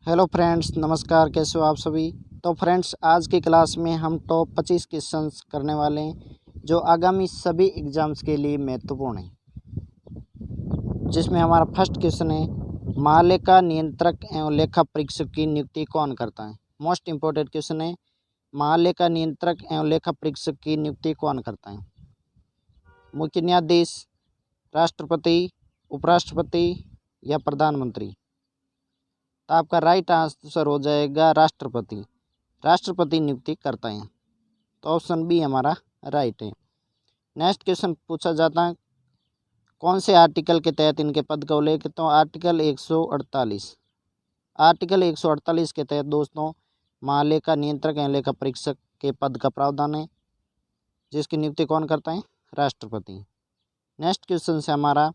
Hello friends, नमस्कार। कैसे हो आप सभी। तो फ्रेंड्स, आज की क्लास में हम टॉप 25 क्वेश्चंस करने वाले हैं जो आगामी सभी एग्ज़ाम्स के लिए महत्वपूर्ण हैं। जिसमें हमारा फर्स्ट क्वेश्चन है, महालेखा नियंत्रक एवं लेखा परीक्षक की नियुक्ति कौन करता है। मोस्ट इम्पोर्टेंट क्वेश्चन है, महालेखा नियंत्रक एवं लेखा परीक्षक की नियुक्ति कौन करता है। मुख्य न्यायाधीश, राष्ट्रपति, उपराष्ट्रपति या प्रधानमंत्री। तो आपका राइट आंसर हो जाएगा राष्ट्रपति। राष्ट्रपति नियुक्ति करता है। तो ऑप्शन बी हमारा राइट है। नेक्स्ट क्वेश्चन पूछा जाता है, कौन से आर्टिकल के तहत इनके पद का उल्लेख है। तो आर्टिकल 148। आर्टिकल 148 के तहत दोस्तों महालेखा नियंत्रक एवं लेखा परीक्षक के पद का प्रावधान है, जिसकी नियुक्ति कौन करता है, राष्ट्रपति। नेक्स्ट क्वेश्चन से हमारा,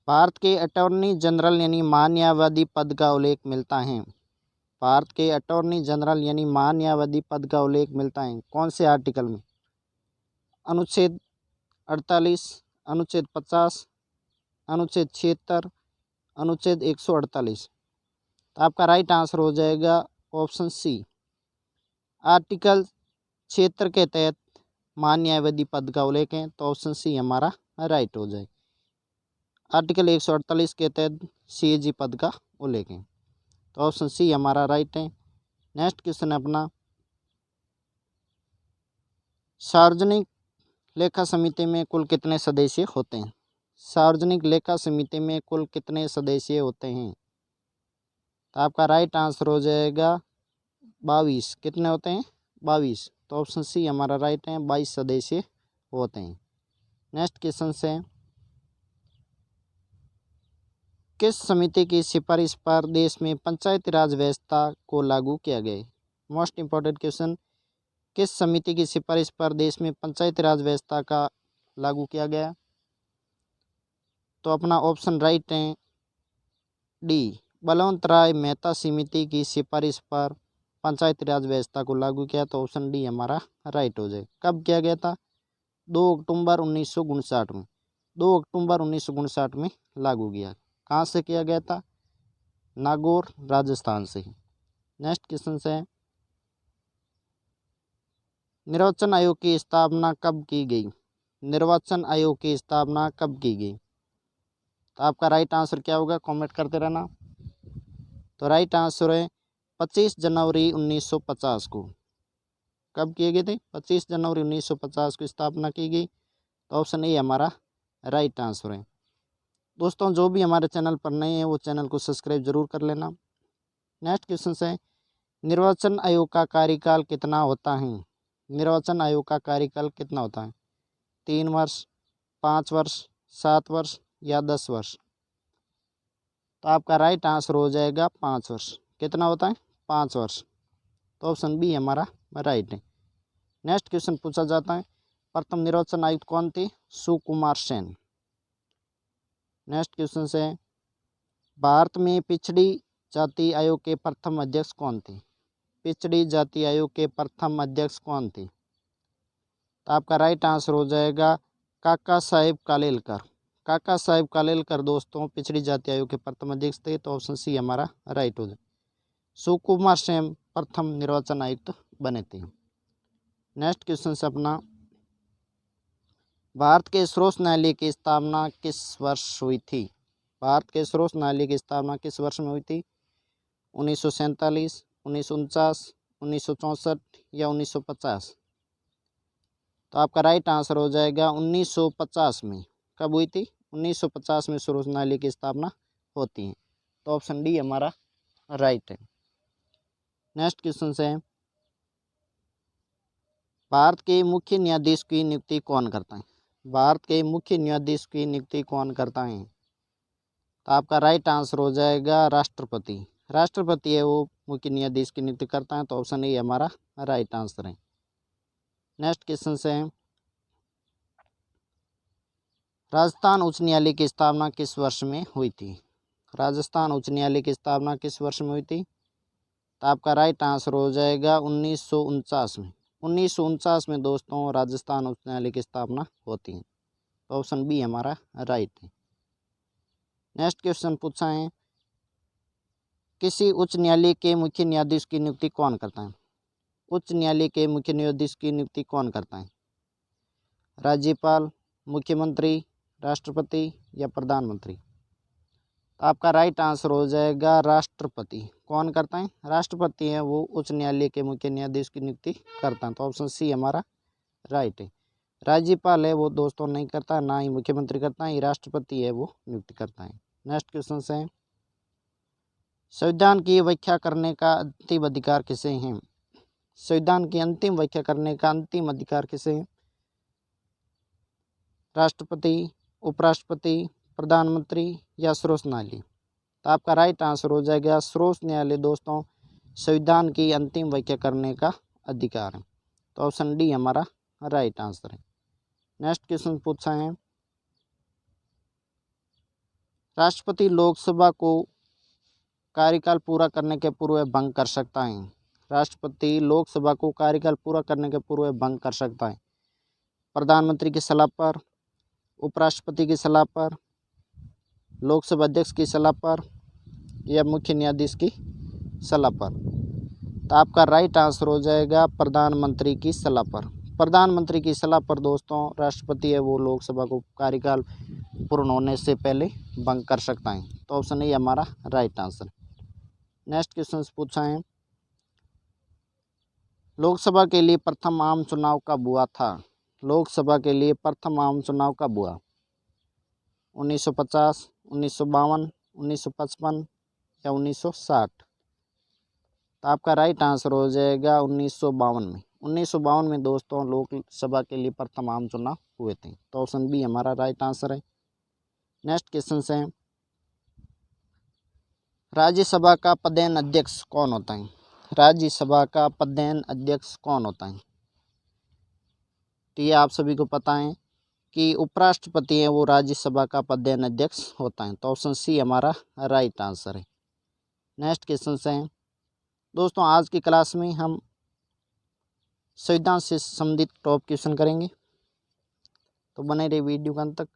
भारत के अटॉर्नी जनरल यानी महान्यायवादी पद का उल्लेख मिलता है। भारत के अटॉर्नी जनरल यानी महान्यायवादी पद का उल्लेख मिलता है कौन से आर्टिकल में। अनुच्छेद 48, अनुच्छेद 50, अनुच्छेद 76, अनुच्छेद 148। तो आपका राइट आंसर हो जाएगा ऑप्शन सी। आर्टिकल 76 के तहत महान्यायवादी पद का उल्लेख है, तो ऑप्शन सी हमारा राइट हो जाएगा। आर्टिकल 148 के तहत सीएजी पद का उल्लेख है, तो ऑप्शन सी हमारा राइट है। नेक्स्ट क्वेश्चन है अपना, सार्वजनिक लेखा समिति में कुल कितने सदस्य होते हैं। सार्वजनिक लेखा समिति में कुल कितने सदस्य होते हैं। तो आपका राइट आंसर हो जाएगा 22। कितने होते हैं, 22। तो ऑप्शन सी हमारा राइट है, 22 सदस्य होते हैं। नेक्स्ट क्वेश्चन से, किस समिति की सिफारिश पर देश में पंचायती राज व्यवस्था को लागू किया गया। मोस्ट इम्पोर्टेंट क्वेश्चन, किस समिति की सिफारिश पर देश में पंचायती राज व्यवस्था का लागू किया गया। तो अपना ऑप्शन राइट है डी, बलवंत राय मेहता समिति की सिफारिश पर पंचायती राज व्यवस्था को लागू किया। तो ऑप्शन डी हमारा राइट हो जाए। कब किया गया था, 2 अक्टूबर 1959 में। 2 अक्टूबर 1959 में लागू किया। कहाँ से किया गया था, नागौर राजस्थान से ही। नेक्स्ट क्वेश्चन से, निर्वाचन आयोग की स्थापना कब की गई। निर्वाचन आयोग की स्थापना कब की गई। तो आपका राइट आंसर क्या होगा, कमेंट करते रहना। तो राइट आंसर है 25 जनवरी 1950 को। कब किए गए थे, 25 जनवरी 1950 को स्थापना की गई। तो ऑप्शन ए हमारा राइट आंसर है। दोस्तों, जो भी हमारे चैनल पर नए हैं वो चैनल को सब्सक्राइब जरूर कर लेना। नेक्स्ट क्वेश्चन है, निर्वाचन आयोग का कार्यकाल कितना होता है। निर्वाचन आयोग का कार्यकाल कितना होता है, 3 वर्ष, 5 वर्ष, 7 वर्ष या 10 वर्ष। तो आपका राइट आंसर हो जाएगा 5 वर्ष। कितना होता है, 5 वर्ष। तो ऑप्शन बी हमारा राइट है। नेक्स्ट क्वेश्चन पूछा जाता है, प्रथम निर्वाचन आयुक्त कौन थे, सुकुमार सेन। नेक्स्ट क्वेश्चन से, भारत में पिछड़ी जाति आयोग के प्रथम अध्यक्ष कौन थे। पिछड़ी जाति आयोग के प्रथम अध्यक्ष कौन थे। तो आपका राइट आंसर हो जाएगा काका साहेब कालेलकर। काका साहेब कालेलकर दोस्तों पिछड़ी जाति आयोग के प्रथम अध्यक्ष थे। तो ऑप्शन सी हमारा राइट हो जाए। सुकुमार सेन प्रथम निर्वाचन आयुक्त बने थे। नेक्स्ट क्वेश्चन से अपना, भारत के सर्वोच्च न्यायालय की स्थापना किस वर्ष हुई थी। भारत के सर्वोच्च न्यायालय की स्थापना किस वर्ष में हुई थी, 1947, 1949, 1964 या 1950। तो आपका राइट आंसर हो जाएगा 1950 में। कब हुई थी, 1950 में सर्वोच्च न्यायालय की स्थापना होती है। तो ऑप्शन डी हमारा राइट है। नेक्स्ट क्वेश्चन से, भारत के मुख्य न्यायाधीश की नियुक्ति कौन करता है। भारत के मुख्य न्यायाधीश की नियुक्ति कौन करता है। तो आपका राइट आंसर हो जाएगा राष्ट्रपति। राष्ट्रपति है वो मुख्य न्यायाधीश की नियुक्ति करता है। तो ऑप्शन ए हमारा राइट आंसर है। नेक्स्ट क्वेश्चन से, राजस्थान उच्च न्यायालय की स्थापना किस वर्ष में हुई थी। राजस्थान उच्च न्यायालय की स्थापना किस वर्ष में हुई थी। तो आपका राइट आंसर हो जाएगा 1949 में। 1949 में दोस्तों राजस्थान उच्च न्यायालय की स्थापना होती है। तो ऑप्शन बी हमारा राइट है। नेक्स्ट क्वेश्चन पूछा है, किसी उच्च न्यायालय के मुख्य न्यायाधीश की नियुक्ति कौन करता है? उच्च न्यायालय के मुख्य न्यायाधीश की नियुक्ति कौन करता है? राज्यपाल, मुख्यमंत्री, राष्ट्रपति या प्रधानमंत्री? तो आपका राइट आंसर हो जाएगा राष्ट्रपति। कौन करता है? राष्ट्रपति है वो उच्च न्यायालय के मुख्य न्यायाधीश की नियुक्ति करता है। तो ऑप्शन सी हमारा राइट है। राज्यपाल है वो दोस्तों नहीं करता, ना ही मुख्यमंत्री करता है, राष्ट्रपति है वो नियुक्ति करता है। नेक्स्ट क्वेश्चन है, संविधान की व्याख्या करने का अंतिम अधिकार किसे है? संविधान की अंतिम व्याख्या करने का अंतिम अधिकार किसे है? राष्ट्रपति, उपराष्ट्रपति, प्रधानमंत्री या सर्वोच्च न्यायालय? तो आपका राइट आंसर हो जाएगा सर्वोच्च न्यायालय दोस्तों संविधान की अंतिम व्याख्या करने का अधिकार है। तो ऑप्शन डी हमारा राइट आंसर है। नेक्स्ट क्वेश्चन पूछा है, राष्ट्रपति लोकसभा को कार्यकाल पूरा करने के पूर्व भंग कर सकता है। राष्ट्रपति लोकसभा को कार्यकाल पूरा करने के पूर्व भंग कर सकता है प्रधानमंत्री की सलाह पर, उपराष्ट्रपति की सलाह पर, लोकसभा अध्यक्ष की सलाह पर या मुख्य न्यायाधीश की सलाह पर? तो आपका राइट आंसर हो जाएगा प्रधानमंत्री की सलाह पर। प्रधानमंत्री की सलाह पर दोस्तों राष्ट्रपति है वो लोकसभा को कार्यकाल पूर्ण होने से पहले भंग कर सकता है। तो ऑप्शन ए हमारा राइट आंसर। नेक्स्ट क्वेश्चन पूछा है, लोकसभा के लिए प्रथम आम चुनाव कब हुआ था? लोकसभा के लिए प्रथम आम चुनाव कब हुआ? 1950, 1952, 1955 या 1960? तो आपका राइट आंसर हो जाएगा 1952 में। 1952 में दोस्तों लोकसभा के लिए प्रथम आम चुनाव हुए थे। तो ऑप्शन बी हमारा राइट आंसर है। नेक्स्ट क्वेश्चन है, राज्यसभा का पदेन अध्यक्ष कौन होता है? राज्यसभा का पदेन अध्यक्ष कौन होता है? तो ये आप सभी को पता है कि उपराष्ट्रपति है वो राज्यसभा का पदेन अध्यक्ष होता है। तो ऑप्शन सी हमारा राइट आंसर है। नेक्स्ट क्वेश्चन है दोस्तों, आज की क्लास में हम संविधान से संबंधित टॉप क्वेश्चन करेंगे, तो बने रहिए वीडियो के अंत तक।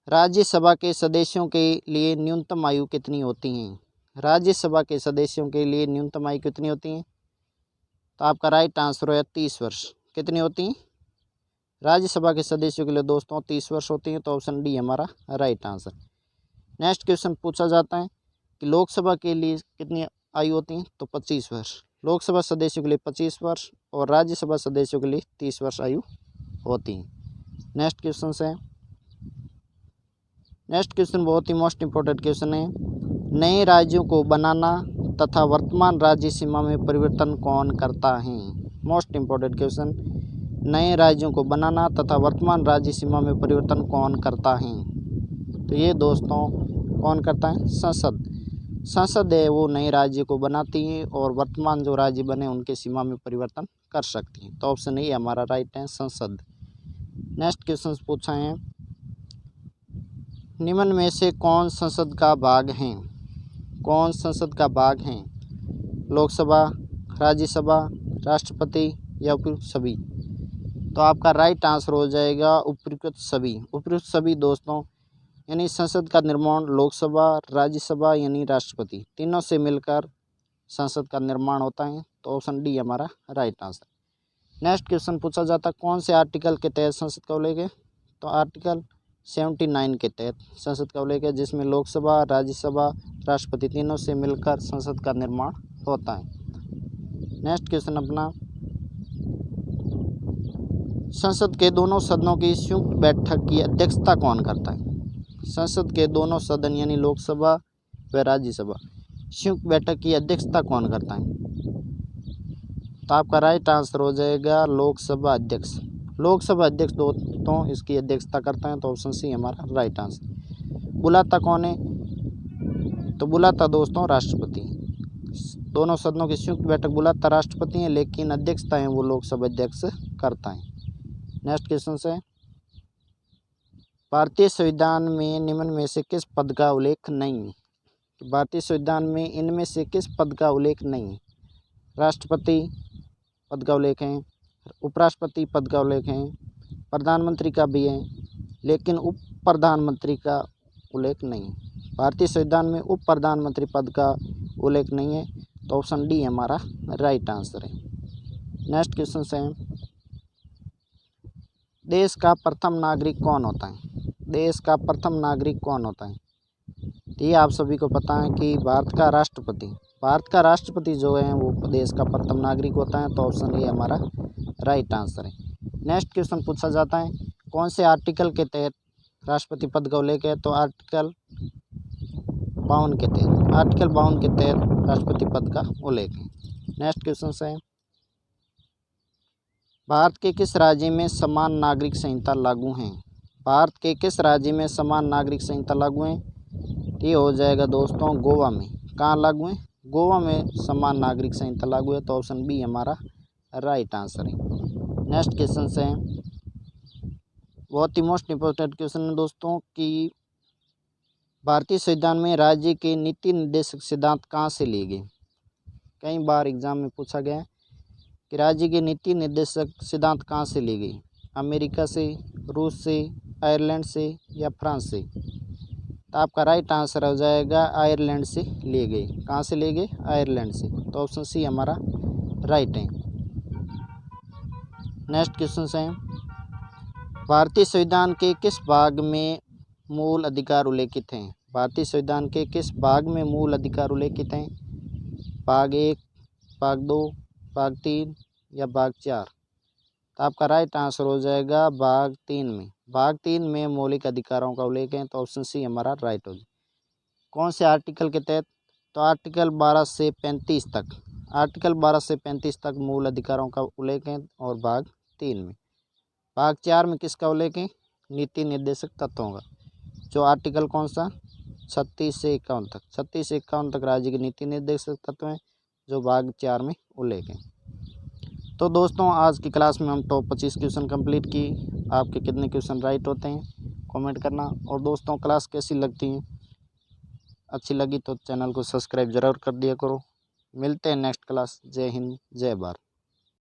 राज्यसभा के सदस्यों के लिए न्यूनतम आयु कितनी होती है? राज्यसभा के सदस्यों के लिए न्यूनतम आयु कितनी होती है? तो आपका राइट आंसर है 30 वर्ष। कितनी होती है? राज्यसभा के सदस्यों के लिए दोस्तों 30 वर्ष होती है। तो ऑप्शन डी हमारा राइट आंसर। नेक्स्ट क्वेश्चन पूछा जाता है कि लोकसभा के लिए कितनी आयु होती है? तो 25 वर्ष। लोकसभा सदस्यों के लिए 25 वर्ष और राज्यसभा सदस्यों के लिए 30 वर्ष आयु होती है। नेक्स्ट क्वेश्चन है, नेक्स्ट क्वेश्चन बहुत ही मोस्ट इंपॉर्टेंट क्वेश्चन है, नए राज्यों को बनाना तथा वर्तमान राज्य सीमा में परिवर्तन कौन करता है? मोस्ट इंपॉर्टेंट क्वेश्चन, नए राज्यों को बनाना तथा वर्तमान राज्य सीमा में परिवर्तन कौन करता है? तो ये दोस्तों कौन करता है? संसद। संसद है वो नए राज्य को बनाती है और वर्तमान जो राज्य बने उनके सीमा में परिवर्तन कर सकती है। तो ऑप्शन ए हमारा राइट है, संसद। नेक्स्ट क्वेश्चन पूछा है, निम्न में से कौन संसद का भाग है? कौन संसद का भाग है? लोकसभा, राज्यसभा, राष्ट्रपति या उपयुक्त सभी? तो आपका राइट आंसर हो जाएगा उपयुक्त सभी। उपयुक्त सभी दोस्तों यानी संसद का निर्माण लोकसभा, राज्यसभा यानी राष्ट्रपति तीनों से मिलकर संसद का निर्माण होता है। तो ऑप्शन डी हमारा राइट आंसर। नेक्स्ट क्वेश्चन पूछा जाता है, कौन से आर्टिकल के तहत संसद का उल्लेख है? तो आर्टिकल 79 के तहत संसद का उल्लेख है, जिसमें लोकसभा, राज्यसभा, राष्ट्रपति तीनों से मिलकर संसद का निर्माण होता है। नेक्स्ट क्वेश्चन अपना, संसद के दोनों सदनों की संयुक्त बैठक की अध्यक्षता कौन करता है? संसद के दोनों सदन यानी लोकसभा व राज्यसभा संयुक्त बैठक की अध्यक्षता कौन करता है? तो आपका राइट आंसर हो जाएगा लोकसभा अध्यक्ष। लोकसभा अध्यक्ष दोस्तों इसकी अध्यक्षता करता है। तो ऑप्शन सी हमारा राइट आंसर। बुलाता कौन है? तो बुलाता दोस्तों राष्ट्रपति। दोनों सदनों की संयुक्त बैठक बुलाता राष्ट्रपति है, लेकिन अध्यक्षता है वो लोकसभा अध्यक्ष करता है। नेक्स्ट क्वेश्चन है, भारतीय संविधान में निम्न में से किस पद का उल्लेख नहीं है? भारतीय संविधान में इनमें से किस पद का उल्लेख नहीं है? राष्ट्रपति पद का उल्लेख है, उपराष्ट्रपति पद का उल्लेख है, प्रधानमंत्री का भी है, लेकिन उप प्रधानमंत्री का उल्लेख नहीं है। भारतीय संविधान में उप प्रधानमंत्री पद का उल्लेख नहीं है, तो ऑप्शन डी हमारा राइट आंसर है। नेक्स्ट क्वेश्चन से देश का प्रथम नागरिक कौन होता है? देश का प्रथम नागरिक कौन होता है? तो ये आप सभी को पता है कि भारत का राष्ट्रपति जो है वो देश का प्रथम नागरिक होता है, तो ऑप्शन ए हमारा राइट आंसर है। नेक्स्ट क्वेश्चन पूछा जाता है कौन से आर्टिकल के तहत राष्ट्रपति पद का उल्लेख है? तो आर्टिकल 52 के तहत राष्ट्रपति पद का उल्लेख है। नेक्स्ट क्वेश्चन है भारत के किस राज्य में समान नागरिक संहिता लागू है? भारत के किस राज्य में समान नागरिक संहिता लागू है? ये हो जाएगा दोस्तों गोवा में। कहाँ लागू है? गोवा में समान नागरिक संहिता लागू है, तो ऑप्शन बी हमारा राइट आंसर है। नेक्स्ट क्वेश्चन से बहुत ही मोस्ट इम्पोर्टेंट क्वेश्चन है दोस्तों कि भारतीय संविधान में राज्य के नीति निर्देशक सिद्धांत कहाँ से लिए गए? कई बार एग्जाम में पूछा गया है कि राज्य के नीति निर्देशक सिद्धांत कहाँ से लिए गए? अमेरिका से, रूस से, आयरलैंड से या फ्रांस से? तो आपका राइट आंसर हो जाएगा आयरलैंड से लिए गए। कहाँ से लिए गए? आयरलैंड से, तो ऑप्शन सी हमारा राइट है। नेक्स्ट क्वेश्चन है भारतीय संविधान के किस भाग में मूल अधिकार उल्लेखित हैं? भारतीय संविधान के किस भाग में मूल अधिकार उल्लेखित हैं? भाग 1, भाग 2, भाग 3 या भाग 4? तो आपका राइट आंसर हो जाएगा भाग 3 में। भाग 3 में मौलिक अधिकारों का उल्लेख है, तो ऑप्शन सी हमारा राइट हो जाएगा। कौन से आर्टिकल के तहत? तो आर्टिकल 12 से 35 तक। आर्टिकल 12 से 35 तक मूल अधिकारों का उल्लेख है और भाग 3 में। भाग 4 में किसका उल्लेख है? नीति निर्देशक तत्वों का। जो आर्टिकल कौन सा? 36 से 51 तक। 36 से 51 तक राज्य के नीति निर्देशक तत्व हैं, जो भाग 4 में उल्लेख है। तो दोस्तों आज की क्लास में हम टॉप 25 क्वेश्चन कंप्लीट की। आपके कितने क्वेश्चन राइट होते हैं कमेंट करना। और दोस्तों क्लास कैसी लगती है? अच्छी लगी तो चैनल को सब्सक्राइब ज़रूर कर दिया करो। मिलते हैं नेक्स्ट क्लास। जय हिंद, जय भारत।